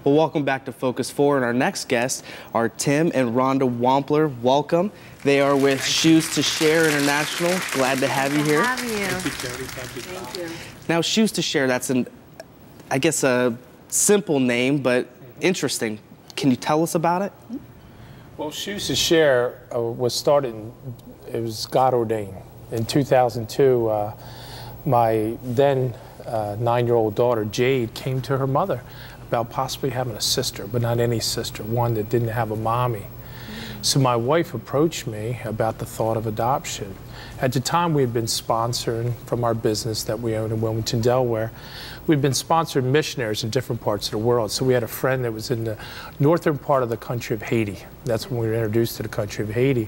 Well, welcome back to Focus 4, and our next guests are Tim and Rhonda Wampler. Welcome. They are with Shoes to Share International. Glad to have you here. Thank you. Thank you, Jody. Thank you. Now, Shoes to Share, that's I guess a simple name, but interesting. Can you tell us about it? Well, Shoes to Share was started, it was God ordained. In 2002, my then 9-year-old daughter, Jade, came to her mother about possibly having a sister, but not any sister, one that didn't have a mommy. So my wife approached me about the thought of adoption. At the time, we had been sponsoring from our business that we own in Wilmington, Delaware. We'd been sponsoring missionaries in different parts of the world. So we had a friend that was in the northern part of the country of Haiti. That's when we were introduced to the country of Haiti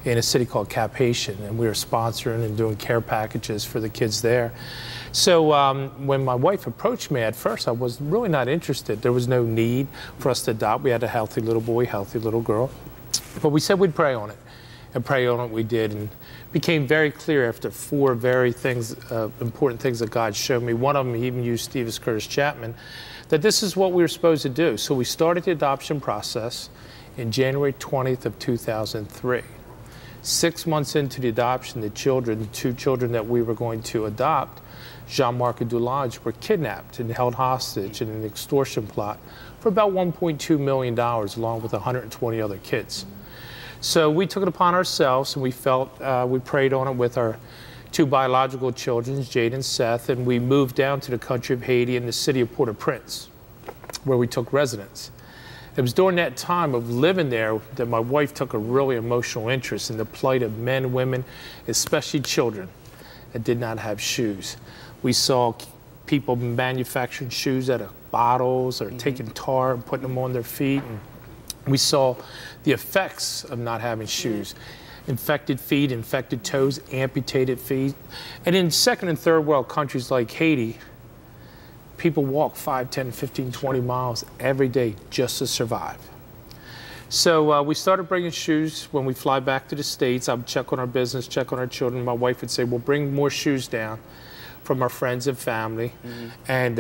in a city called Cap Haitian. And we were sponsoring and doing care packages for the kids there. So when my wife approached me at first, I was really not interested. There was no need for us to adopt. We had a healthy little boy, healthy little girl. But we said we'd pray on it. And pray on it we did. And it became very clear after 4 very important things that God showed me. One of them, he even used Steve Curtis Chapman, that this is what we were supposed to do. So we started the adoption process in January 20th of 2003. 6 months into the adoption, the 2 children that we were going to adopt, Jean-Marc and Dulange, were kidnapped and held hostage in an extortion plot for about $1.2 million, along with 120 other kids. So we took it upon ourselves, and we felt, we prayed on it with our 2 biological children, Jade and Seth, and we moved down to the country of Haiti in the city of Port-au-Prince, where we took residence. It was during that time of living there that my wife took a really emotional interest in the plight of men, women, especially children that did not have shoes. We saw people manufacturing shoes out of bottles or taking tar and putting them on their feet. And we saw the effects of not having shoes. Infected feet, infected toes, amputated feet. And in 2nd and 3rd world countries like Haiti, people walk 5, 10, 15, 20 miles every day just to survive. So we started bringing shoes. When we fly back to the States, I would check on our business, check on our children. My wife would say, we'll bring more shoes down from our friends and family. And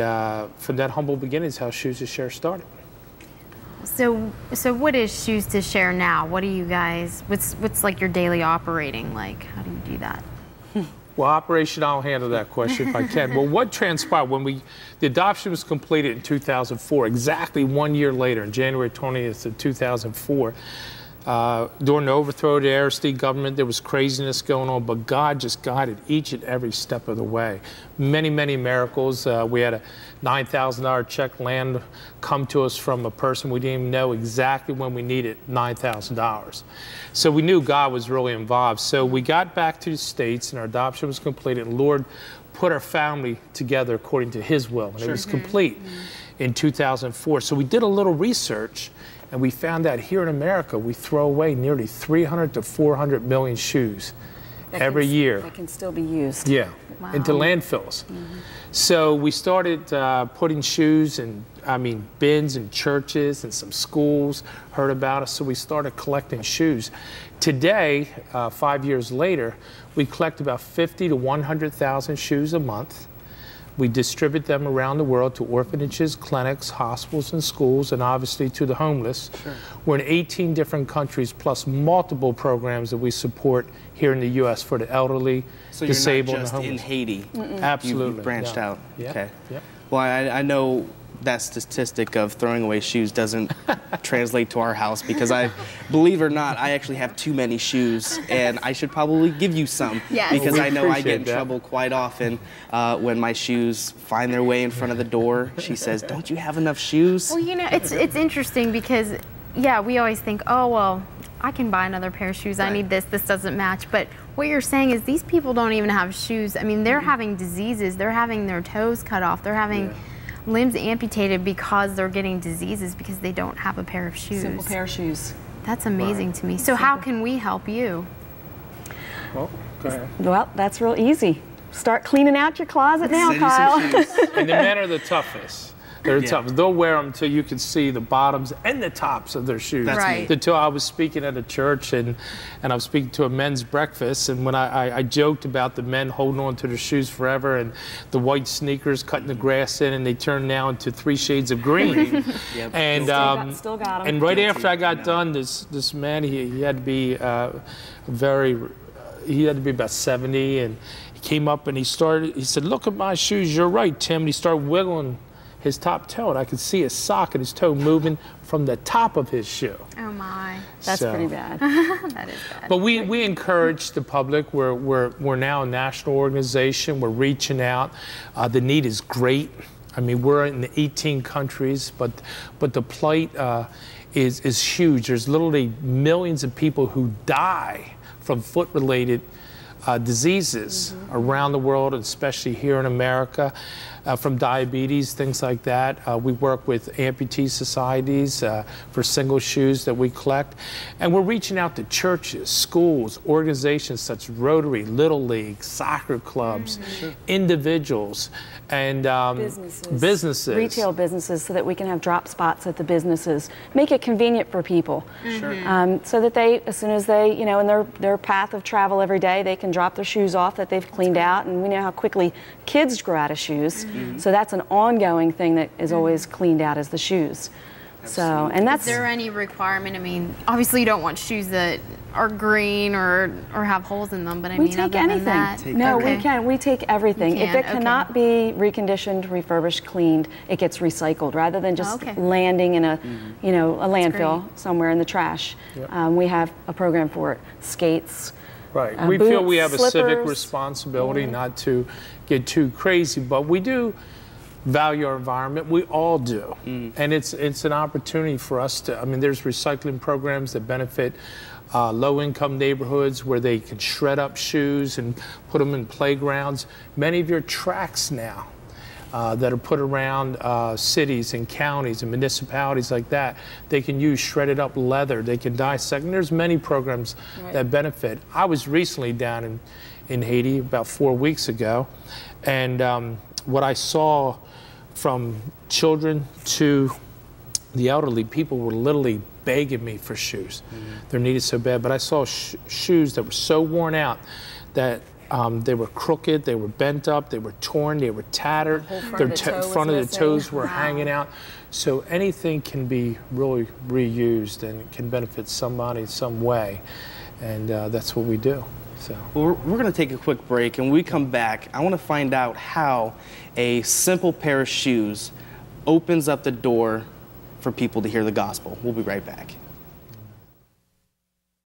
from that humble beginning is how Shoes to Share started. So what is Shoes to Share now? What do you guys, what's like your daily operating like? How do you do that? Well, Operation, I'll handle that question if I can. Well, what transpired when the adoption was completed in 2004, exactly 1 year later, in January 20th of 2004, during the overthrow of the Aristide government, there was craziness going on, but God just guided each and every step of the way. Many, many miracles. We had a $9,000 check land come to us from a person we didn't even know exactly when we needed $9,000. So we knew God was really involved. So we got back to the States, and our adoption was completed. And Lord put our family together according to His will, and it was complete in 2004. So we did a little research, and we found out here in America, we throw away nearly 300 to 400 million shoes every year. That can still be used. Yeah, into landfills. So we started putting shoes in, bins in churches and some schools heard about us, so we started collecting shoes. Today, 5 years later, we collect about 50 to 100,000 shoes a month. We distribute them around the world to orphanages, clinics, hospitals, and schools, and obviously to the homeless. We're in 18 different countries, plus multiple programs that we support here in the U.S. for the elderly, disabled, and homeless. So you're not just in Haiti. Absolutely. You've branched out. Yep. Okay. Yep. Well, I know that statistic of throwing away shoes doesn't translate to our house, because believe it or not, I actually have too many shoes, and I should probably give you some. Yes. Because We I know I get in appreciate that. trouble quite often when my shoes find their way in front of the door. She says, "Don't you have enough shoes?" Well, you know, it's interesting because, yeah, we always think, oh, well, I can buy another pair of shoes. I need this doesn't match. But what you're saying is these people don't even have shoes. I mean, they're having diseases. They're having their toes cut off. They're having limbs amputated because they're getting diseases because they don't have a pair of shoes. Simple pair of shoes. That's amazing to me. So how can we help you? Well, go ahead. Well, that's real easy. Start cleaning out your closet now, Send you some Kyle. shoes. And the men are the toughest. They're tough. They'll wear them until you can see the bottoms and the tops of their shoes. That's right. Until I was speaking at a church, and I was speaking to a men's breakfast, and when I joked about the men holding on to their shoes forever, and the white sneakers cutting the grass in, and they turn now into 3 shades of green. Yep. And Still got 'em. and right after I got done, this man, he had to be he had to be about 70, and he came up and he said, "Look at my shoes, you're right, Tim." And he started wiggling his top toe, and I could see his sock and his toe moving from the top of his shoe. Oh my. That's pretty bad. That is bad. But we encourage the public. We're now a national organization. We're reaching out. The need is great. I mean, we're in 18 countries, but the plight is huge. There's literally millions of people who die from foot-related diseases around the world, especially here in America, from diabetes, things like that. We work with amputee societies for single shoes that we collect. And we're reaching out to churches, schools, organizations such as Rotary, Little League, soccer clubs, individuals, and businesses. Retail businesses, so that we can have drop spots at the businesses. Make it convenient for people. So that they, as soon as they, you know, in their path of travel every day, they can drop their shoes off that they've cleaned out. And we know how quickly kids grow out of shoes. So that's an ongoing thing that is always cleaned out, is the shoes. So, and that's. Is there any requirement? I mean, obviously you don't want shoes that are green or have holes in them, but I mean, we take anything. We take everything. If it cannot be reconditioned, refurbished, cleaned, it gets recycled rather than just landing in a, you know, a landfill somewhere in the trash. We have a program for it. Skates. Right. We boots, feel we have a civic slippers. responsibility not to get too crazy, but we do value our environment. We all do. And it's an opportunity for us to, I mean, there's recycling programs that benefit low-income neighborhoods where they can shred up shoes and put them in playgrounds. Many of your tracks now that are put around cities and counties and municipalities like that, they can use shredded up leather. They can dissect. And there's many programs that benefit. I was recently down in Haiti about 4 weeks ago, and what I saw from children to the elderly, people were literally begging me for shoes. They're needed so bad. But I saw shoes that were so worn out that they were crooked, they were bent up, they were torn, they were tattered. Their front of the toes were hanging out. So anything can be really reused, and it can benefit somebody in some way. And that's what we do. So. Well, we're going to take a quick break, and when we come back, I want to find out how a simple pair of shoes opens up the door for people to hear the gospel. We'll be right back.